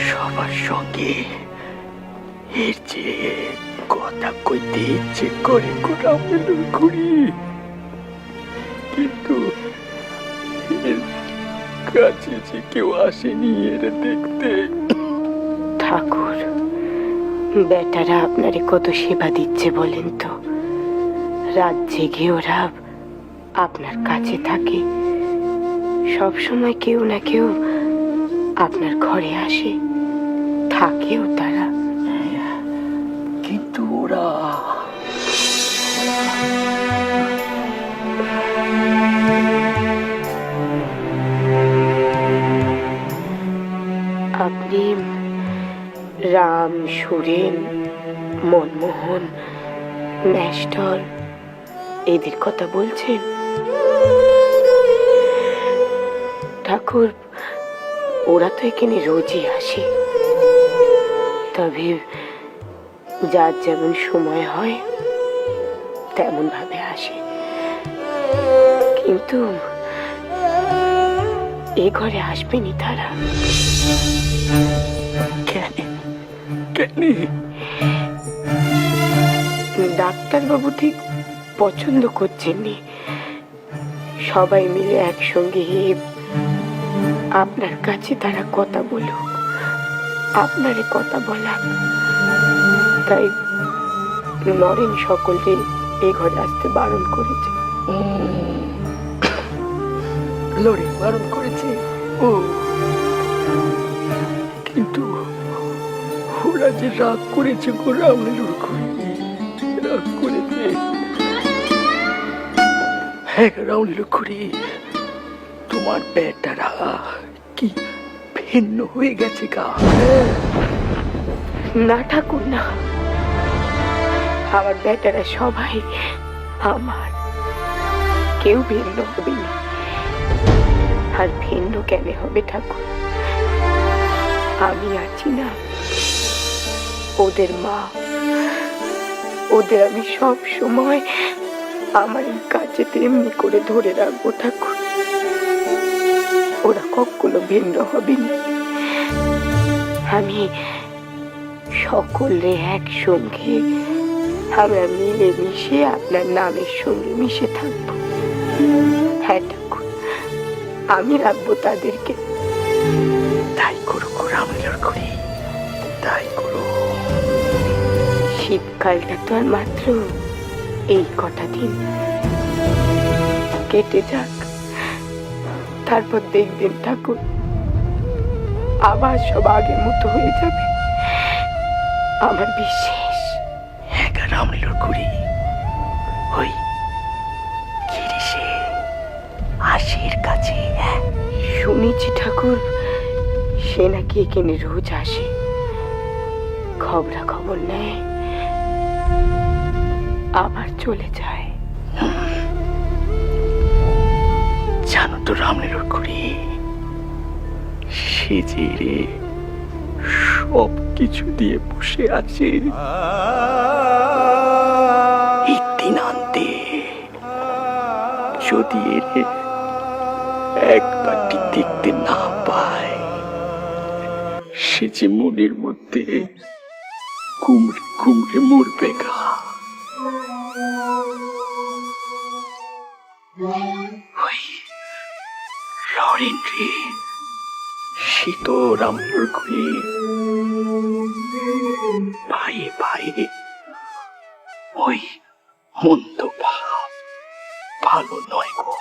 সবার সঙ্গে এর যে কথা কইতে ইচ্ছে করে রামুলুর খুড়ি, কিন্তু এর কাছে যে কেউ আসেনি এর দেখতে। ঠাকুর, বেটারা আপনারে কত সেবা দিচ্ছে বলেন তো। রাত জেগে ওরা আপনার কাছে থাকে, সব সময় কেউ না কেউ আপনার ঘরে আসে, থাকেও তারা। কিন্তু ওরা আপনি রাম, সুরেন, মনমোহন, ন্যাস্টর এদের কথা বলছেন? ঠাকুর, ওরা তো এখানে রোজই আসে, তবে যার যেমন সময় হয় তেমন ভাবে আসে। কিন্তু এ ঘরে আসবেনি তারা। কেন কেন? ডাক্তারবাবু ঠিক পছন্দ করছেননি সবাই মিলে একসঙ্গে আপনার কাছে তারা কথা বলুক, আপনারে কথা বলাক। তাই নরেন সকলকে এই ঘরে আসতে বারণ করেছে। নরেন বারণ করেছে? ও, কিন্তু ওরা যে রাগ করেছে গো রামুলুর খুড়ি, রাগ করেছে। হ্যাঁ রামুলুর খুড়ি, তোমার বেটারা কি ভিন্ন হয়ে গেছে গা? না ঠাকুর না, আমার বেটারা সবাই আমার, কেউ ভিন্ন হবে না। আর ভিন্ন কেন হবে ঠাকুর? আমি আছি না, ওদের মা, ওদের আমি সব সময় আমার কাছে তেমনি করে ধরে রাখবো ঠাকুর। ওরা কখনো ভিন্ন হবে না। আমি সকলে একসঙ্গে আমরা মিলে মিশে আপনার নামের সঙ্গে মিশে থাকবো। হ্যাঁ ঠাকুর, আমি রাখবো তাদেরকে। তাই করো গো রামুলুর খুড়ি, তাই করো। শীতকালটা তো আর মাত্র এই কটা দিন, কেটে যাক, তারপর দেখবেন ঠাকুর আবার সব আগের মতো হয়ে যাবে, আমার বিশ্বাস। হ্যাঁ গা রামুলুর খুড়ি, ওই গিরিশে আশির কাছে শুনেছি ঠাকুর, সে নাকি এখানে রোজ আসে, খবর নেয়, আবার চলে যায়। জানো তো রামুলুর খুড়ি, সে যে রে সব কিছু দিয়ে বসে আছে এই দিনান্তে, যদি এরে একবারটি দেখতে না পায়, সে যে মনের মধ্যে কুমড়ে কুমড়ে মরবে গা। ওই লরেন রে, সে তো রামুলুর খুড়ি ভাই ভাই, ওই মন্দ ভাব ভালো নয় গো।